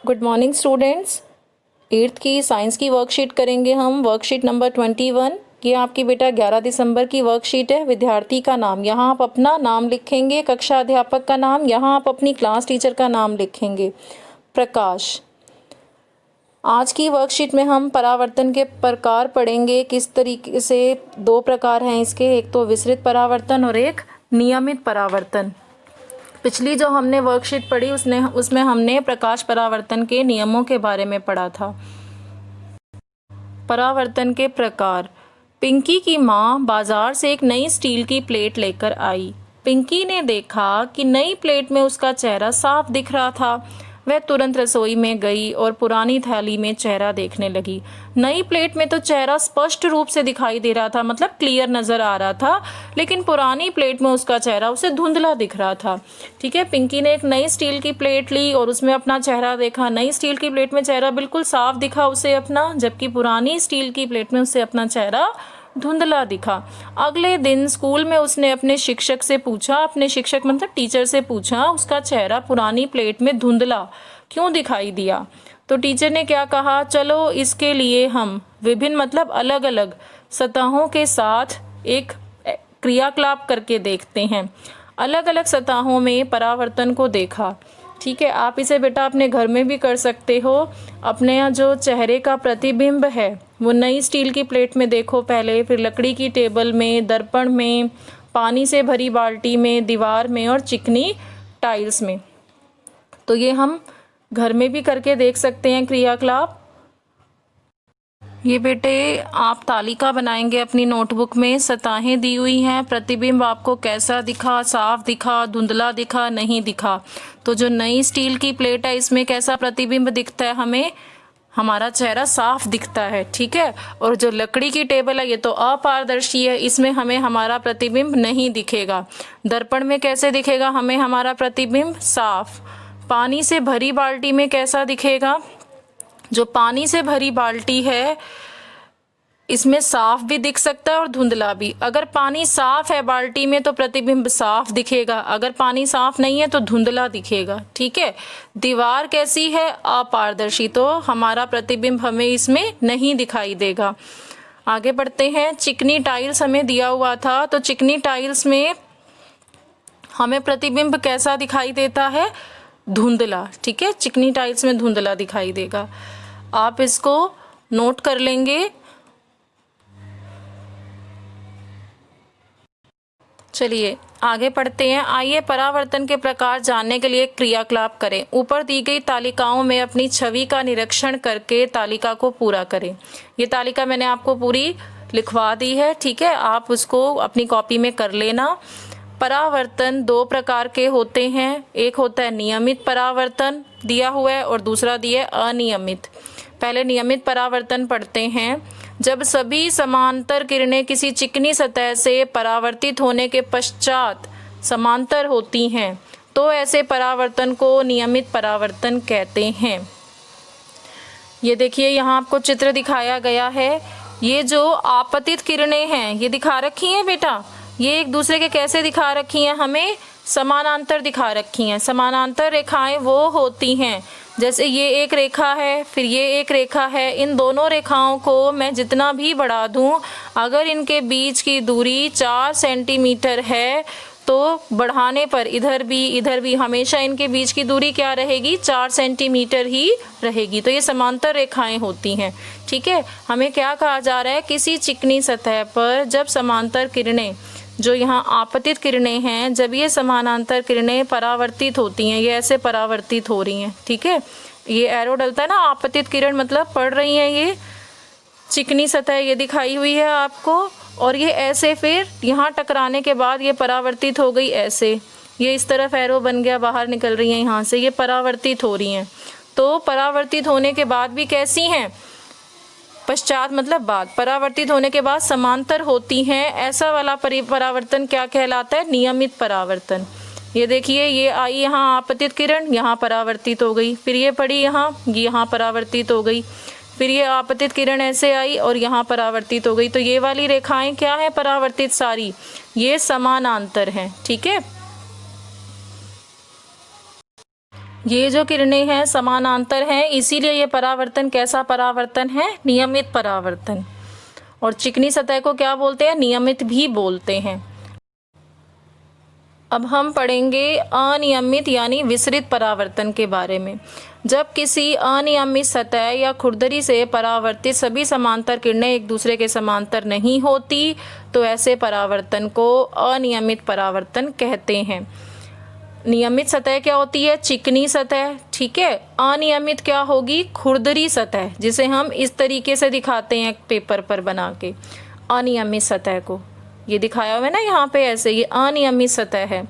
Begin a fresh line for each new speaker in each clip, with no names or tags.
Good morning students. 8th की science की worksheet करेंगे हम। Worksheet number 21। ये आपकी बेटा 11 दिसंबर की वर्कशीट है। विद्यार्थी का नाम, यहाँ आप अपना नाम लिखेंगे। कक्षा अध्यापक का नाम, यहाँ आप अपनी क्लास टीचर का नाम लिखेंगे। प्रकाश। आज की वर्कशीट में हम परावर्तन के प्रकार पढ़ेंगे। किस तरीके से, 2 प्रकार हैं इसके, एक तो विसरित परावर्तन और एक नियमित परावर्तन। पिछली जो हमने वर्कशीट पढ़ी उसमें हमने प्रकाश परावर्तन के नियमों के बारे में पढ़ा था। परावर्तन के प्रकार। पिंकी की माँ बाजार से एक नई स्टील की प्लेट लेकर आई। पिंकी ने देखा कि नई प्लेट में उसका चेहरा साफ दिख रहा था। वह तुरंत रसोई में गई और पुरानी थाली में चेहरा देखने लगी। नई प्लेट में तो चेहरा स्पष्ट रूप से दिखाई दे रहा था, मतलब क्लियर नज़र आ रहा था, लेकिन पुरानी प्लेट में उसका चेहरा उसे धुंधला दिख रहा था। ठीक है, पिंकी ने एक नई स्टील की प्लेट ली और उसमें अपना चेहरा देखा। नई स्टील की प्लेट में चेहरा बिल्कुल साफ दिखा उसे अपना, जबकि पुरानी स्टील की प्लेट में उसे अपना चेहरा धुंधला दिखा। अगले दिन स्कूल में उसने अपने शिक्षक से पूछा, अपने शिक्षक मतलब टीचर से पूछा, उसका चेहरा पुरानी प्लेट में धुंधला क्यों दिखाई दिया। तो टीचर ने क्या कहा, चलो इसके लिए हम विभिन्न मतलब अलग अलग सतहों के साथ एक क्रियाकलाप करके देखते हैं। अलग अलग सतहों में परावर्तन को देखा। ठीक है, आप इसे बेटा अपने घर में भी कर सकते हो। अपने यहाँ जो चेहरे का प्रतिबिंब है वो नई स्टील की प्लेट में देखो पहले, फिर लकड़ी की टेबल में, दर्पण में, पानी से भरी बाल्टी में, दीवार में और चिकनी टाइल्स में। तो ये हम घर में भी करके देख सकते हैं क्रियाकलाप। ये बेटे आप तालिका बनाएंगे अपनी नोटबुक में। सतहें दी हुई हैं, प्रतिबिंब आपको कैसा दिखा, साफ दिखा, धुंधला दिखा, नहीं दिखा। तो जो नई स्टील की प्लेट है इसमें कैसा प्रतिबिंब दिखता है, हमें हमारा चेहरा साफ दिखता है। ठीक है, और जो लकड़ी की टेबल है ये तो अपारदर्शी है, इसमें हमें हमारा प्रतिबिंब नहीं दिखेगा। दर्पण में कैसे दिखेगा हमें हमारा प्रतिबिंब, साफ। पानी से भरी बाल्टी में कैसा दिखेगा, जो पानी से भरी बाल्टी है इसमें साफ भी दिख सकता है और धुंधला भी। अगर पानी साफ है बाल्टी में तो प्रतिबिंब साफ दिखेगा, अगर पानी साफ नहीं है तो धुंधला दिखेगा। ठीक है, दीवार कैसी है, अपारदर्शी, तो हमारा प्रतिबिंब हमें इसमें नहीं दिखाई देगा। आगे बढ़ते हैं। चिकनी टाइल्स हमें दिया हुआ था, तो चिकनी टाइल्स में हमें प्रतिबिंब कैसा दिखाई देता है, धुंधला। ठीक है, चिकनी टाइल्स में धुंधला दिखाई देगा। आप इसको नोट कर लेंगे। चलिए आगे पढ़ते हैं। आइए परावर्तन के प्रकार जानने के लिए क्रियाकलाप करें। ऊपर दी गई तालिकाओं में अपनी छवि का निरीक्षण करके तालिका को पूरा करें। ये तालिका मैंने आपको पूरी लिखवा दी है। ठीक है, आप उसको अपनी कॉपी में कर लेना। परावर्तन 2 प्रकार के होते हैं। एक होता है नियमित परावर्तन दिया हुआ है और दूसरा दिया है अनियमित। पहले नियमित परावर्तन पढ़ते हैं। जब सभी समांतर किरणें किसी चिकनी सतह से परावर्तित होने के पश्चात समांतर होती हैं तो ऐसे परावर्तन को नियमित परावर्तन कहते हैं। ये देखिए यहाँ आपको चित्र दिखाया गया है। ये जो आपतित किरणें हैं ये दिखा रखी हैं बेटा, ये एक दूसरे के कैसे दिखा रखी हैं, हमें समानांतर दिखा रखी हैं। समानांतर रेखाएं वो होती हैं जैसे ये एक रेखा है, फिर ये एक रेखा है। इन दोनों रेखाओं को मैं जितना भी बढ़ा दूं, अगर इनके बीच की दूरी 4 सेंटीमीटर है तो बढ़ाने पर इधर भी हमेशा इनके बीच की दूरी क्या रहेगी, 4 सेंटीमीटर ही रहेगी। तो ये समांतर रेखाएं होती हैं। ठीक है, हमें क्या कहा जा रहा है, किसी चिकनी सतह पर जब समांतर किरणें, जो यहाँ आपतित किरणें हैं, जब ये समानांतर किरणें परावर्तित होती हैं, ये ऐसे परावर्तित हो रही हैं। ठीक है, ये एरो डलता है ना, आपतित किरण मतलब पड़ रही हैं, ये चिकनी सतह ये दिखाई हुई है आपको, और ये ऐसे फिर यहाँ टकराने के बाद ये परावर्तित हो गई ऐसे, ये इस तरफ एरो बन गया, बाहर निकल रही हैं यहाँ से, ये परावर्तित हो रही हैं। तो परावर्तित होने के बाद भी कैसी हैं, पश्चात मतलब बाद, परावर्तित होने के बाद समांतर होती हैं। ऐसा वाला परावर्तन क्या कहलाता है, नियमित परावर्तन। ये देखिए, ये आई यहाँ आपतित किरण, यहाँ परावर्तित हो गई, फिर ये पड़ी यहाँ परावर्तित हो गई, फिर ये आपतित किरण ऐसे आई और यहाँ परावर्तित हो गई। तो ये वाली रेखाएं क्या है, परावर्तित सारी, ये समानांतर हैं। ठीक है, ये जो किरणें हैं समानांतर हैं, इसीलिए ये परावर्तन कैसा परावर्तन है? नियमित परावर्तन। और चिकनी सतह को क्या बोलते हैं? नियमित भी बोलते हैं। अब हम पढ़ेंगे अनियमित यानी विसरित परावर्तन के बारे में। जब किसी अनियमित सतह या खुरदरी से परावर्तित सभी समांतर किरणें एक दूसरे के समांतर नहीं होती तो ऐसे परावर्तन को अनियमित परावर्तन कहते हैं। नियमित सतह क्या होती है? चिकनी सतह, ठीक है। अनियमित क्या होगी? खुरदरी सतह, जिसे हम इस तरीके से दिखाते हैं पेपर पर बना के। अनियमित सतह को ये दिखाया हुआ है ना यहाँ पे, ऐसे ये अनियमित सतह है।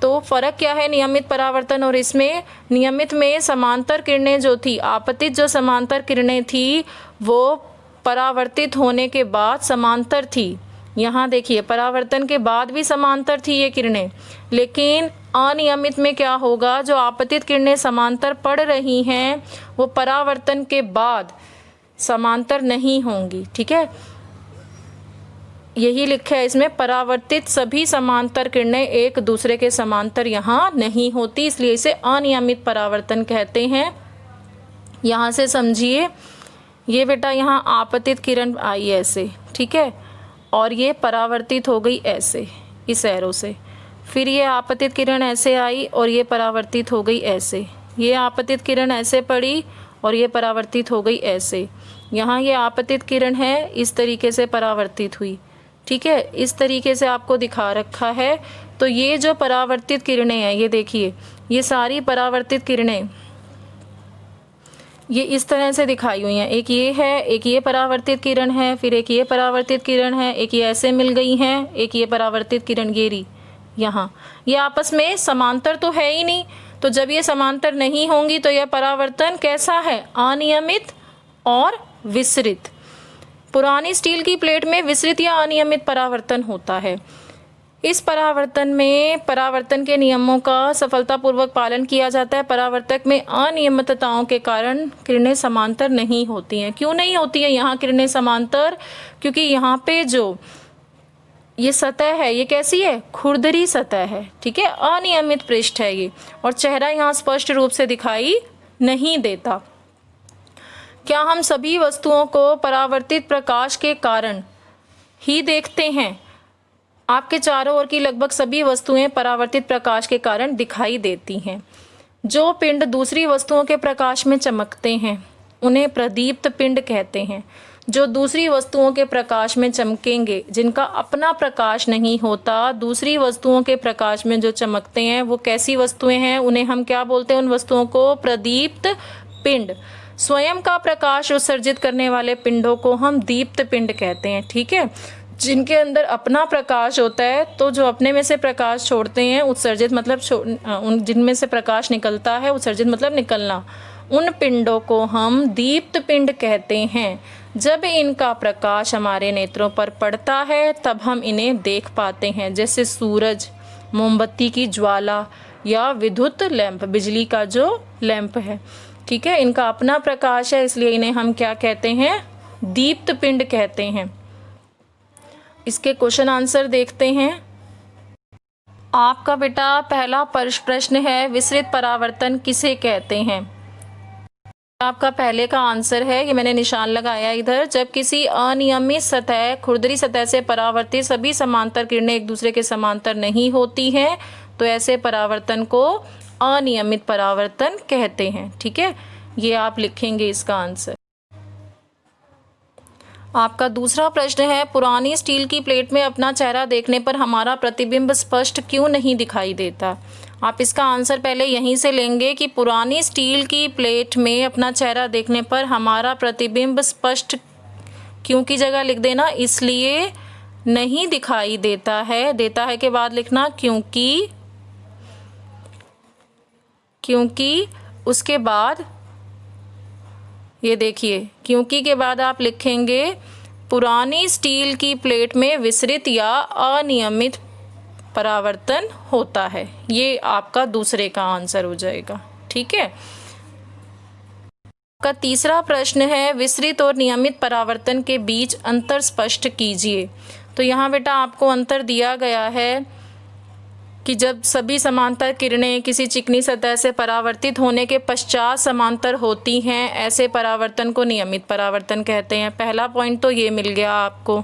तो फर्क क्या है नियमित परावर्तन और इसमें? नियमित में समांतर किरणें जो थी, आपतित जो समांतर किरणें थी वो परावर्तित होने के बाद समांतर थी। यहाँ देखिए परावर्तन के बाद भी समांतर थी ये किरणें, लेकिन अनियमित में क्या होगा? जो आपतित किरणें समांतर पड़ रही हैं वो परावर्तन के बाद समांतर नहीं होंगी, ठीक है। यही लिखा है इसमें, परावर्तित सभी समांतर किरणें एक दूसरे के समांतर यहाँ नहीं होती, इसलिए इसे अनियमित परावर्तन कहते हैं। यहाँ से समझिए, ये बेटा यहाँ आपतित किरण आई ऐसे, ठीक है, और ये परावर्तित हो गई ऐसे इस एरो से। फिर ये आपतित किरण ऐसे आई और ये परावर्तित हो गई ऐसे। ये आपतित किरण ऐसे पड़ी और ये परावर्तित हो गई ऐसे। यहाँ ये आपतित किरण है, इस तरीके से परावर्तित हुई, ठीक है। इस तरीके से आपको दिखा रखा है। तो ये जो परावर्तित किरणें हैं, ये देखिए, ये सारी परावर्तित किरणें ये इस तरह से दिखाई हुई हैं। एक ये है, एक ये परावर्तित किरण है, फिर एक ये परावर्तित किरण है, एक ये ऐसे मिल गई हैं, एक ये परावर्तित किरण गेरी यहाँ। ये आपस में समांतर तो है ही नहीं, तो जब ये समांतर नहीं होंगी तो यह परावर्तन कैसा है? अनियमित और विसरित। पुरानी स्टील की प्लेट में विसरित या अनियमित परावर्तन होता है। इस परावर्तन में परावर्तन के नियमों का सफलतापूर्वक पालन किया जाता है। परावर्तक में अनियमितताओं के कारण किरणें समांतर नहीं होती हैं। क्यों नहीं होती हैं यहाँ किरणें समांतर? क्योंकि यहाँ पे जो ये सतह है ये कैसी है? खुरदरी सतह है, ठीक है, अनियमित पृष्ठ है ये, और चेहरा यहाँ स्पष्ट रूप से दिखाई नहीं देता। क्या हम सभी वस्तुओं को परावर्तित प्रकाश के कारण ही देखते हैं? आपके चारों ओर की लगभग सभी वस्तुएं परावर्तित प्रकाश के कारण दिखाई देती हैं। जो पिंड दूसरी वस्तुओं के प्रकाश में चमकते हैं उन्हें प्रदीप्त पिंड कहते हैं। जो दूसरी वस्तुओं के प्रकाश में चमकेंगे, जिनका अपना प्रकाश नहीं होता, दूसरी वस्तुओं के प्रकाश में जो चमकते हैं वो कैसी वस्तुएं हैं? उन्हें हम क्या बोलते हैं? उन वस्तुओं को प्रदीप्त पिंड। स्वयं का प्रकाश उत्सर्जित करने वाले पिंडों को हम दीप्त पिंड कहते हैं, ठीक है। जिनके अंदर अपना प्रकाश होता है, तो जो अपने में से प्रकाश छोड़ते हैं, उत्सर्जित मतलब जिनमें से प्रकाश निकलता है, उत्सर्जित मतलब निकलना, उन पिंडों को हम दीप्त पिंड कहते हैं। जब इनका प्रकाश हमारे नेत्रों पर पड़ता है तब हम इन्हें देख पाते हैं, जैसे सूरज, मोमबत्ती की ज्वाला या विद्युत लैंप, बिजली का जो लैंप है, ठीक है। इनका अपना प्रकाश है, इसलिए इन्हें हम क्या कहते हैं? दीप्त पिंड कहते हैं। इसके क्वेश्चन आंसर देखते हैं। आपका बेटा पहला प्रश्न है, विसरित परावर्तन किसे कहते हैं? आपका पहले का आंसर है, ये मैंने निशान लगाया इधर, जब किसी अनियमित सतह, खुरदरी सतह से परावर्तित सभी समांतर किरणें एक दूसरे के समांतर नहीं होती हैं तो ऐसे परावर्तन को अनियमित परावर्तन कहते हैं, ठीक है। ये आप लिखेंगे इसका आंसर। आपका दूसरा प्रश्न है, पुरानी स्टील की प्लेट में अपना चेहरा देखने पर हमारा प्रतिबिंब स्पष्ट क्यों नहीं दिखाई देता? आप इसका आंसर पहले यहीं से लेंगे कि पुरानी स्टील की प्लेट में अपना चेहरा देखने पर हमारा प्रतिबिंब स्पष्ट क्यों की जगह लिख देना, इसलिए नहीं दिखाई देता है। देता है के बाद लिखना क्योंकि उसके बाद ये देखिए, क्योंकि के बाद आप लिखेंगे पुरानी स्टील की प्लेट में विसरित या अनियमित परावर्तन होता है। ये आपका दूसरे का आंसर हो जाएगा, ठीक है। आपका तीसरा प्रश्न है, विसरित और नियमित परावर्तन के बीच अंतर स्पष्ट कीजिए। तो यहाँ बेटा आपको अंतर दिया गया है, कि जब सभी समांतर किरणें किसी चिकनी सतह से परावर्तित होने के पश्चात समांतर होती हैं, ऐसे परावर्तन को नियमित परावर्तन कहते हैं। पहला पॉइंट तो ये मिल गया आपको,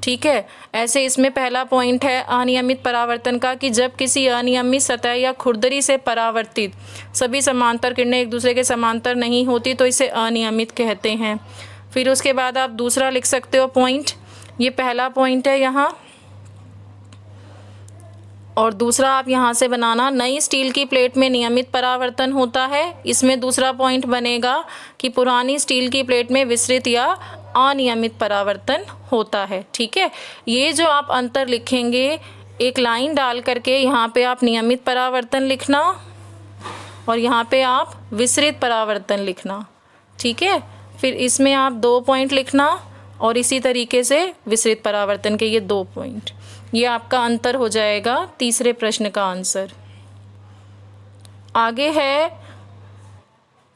ठीक है। ऐसे इसमें पहला पॉइंट है अनियमित परावर्तन का कि जब किसी अनियमित सतह या खुरदरी से परावर्तित सभी समांतर किरणें एक दूसरे के समांतर नहीं होती तो इसे अनियमित कहते हैं। फिर उसके बाद आप दूसरा लिख सकते हो पॉइंट, ये पहला पॉइंट है यहाँ, और दूसरा आप यहाँ से बनाना नई स्टील की प्लेट में नियमित परावर्तन होता है। इसमें दूसरा पॉइंट बनेगा कि पुरानी स्टील की प्लेट में विसरित या अनियमित परावर्तन होता है, ठीक है। ये जो आप अंतर लिखेंगे, एक लाइन डाल करके यहाँ पे आप नियमित परावर्तन लिखना और यहाँ पे आप विसरित परावर्तन लिखना, ठीक है। फिर इसमें आप 2 पॉइंट लिखना और इसी तरीके से विसरित परावर्तन के ये 2 पॉइंट। ये आपका अंतर हो जाएगा तीसरे प्रश्न का आंसर। आगे है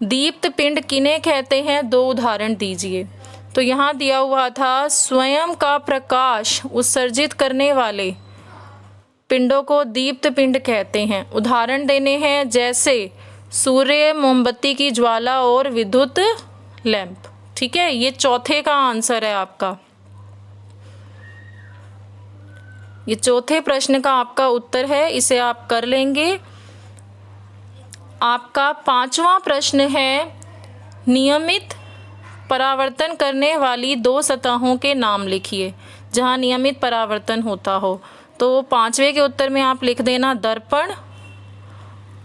दीप्त पिंड किन्हें कहते हैं, 2 उदाहरण दीजिए। तो यहाँ दिया हुआ था स्वयं का प्रकाश उत्सर्जित करने वाले पिंडों को दीप्त पिंड कहते हैं। उदाहरण देने हैं जैसे सूर्य, मोमबत्ती की ज्वाला और विद्युत लैंप, ठीक है। ये चौथे का आंसर है आपका, ये चौथे प्रश्न का आपका उत्तर है, इसे आप कर लेंगे। आपका 5वां प्रश्न है नियमित परावर्तन करने वाली 2 सतहों के नाम लिखिए जहां नियमित परावर्तन होता हो। तो 5वें के उत्तर में आप लिख देना दर्पण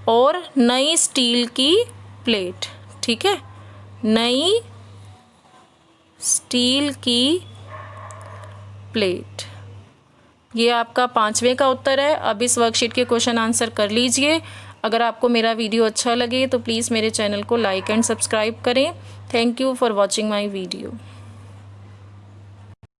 और नई स्टील की प्लेट, ठीक है। नई स्टील की प्लेट, ये आपका 5वें का उत्तर है। अब इस वर्कशीट के क्वेश्चन आंसर कर लीजिए। अगर आपको मेरा वीडियो अच्छा लगे तो प्लीज़ मेरे चैनल को लाइक एंड सब्सक्राइब करें। Thank you for watching my video.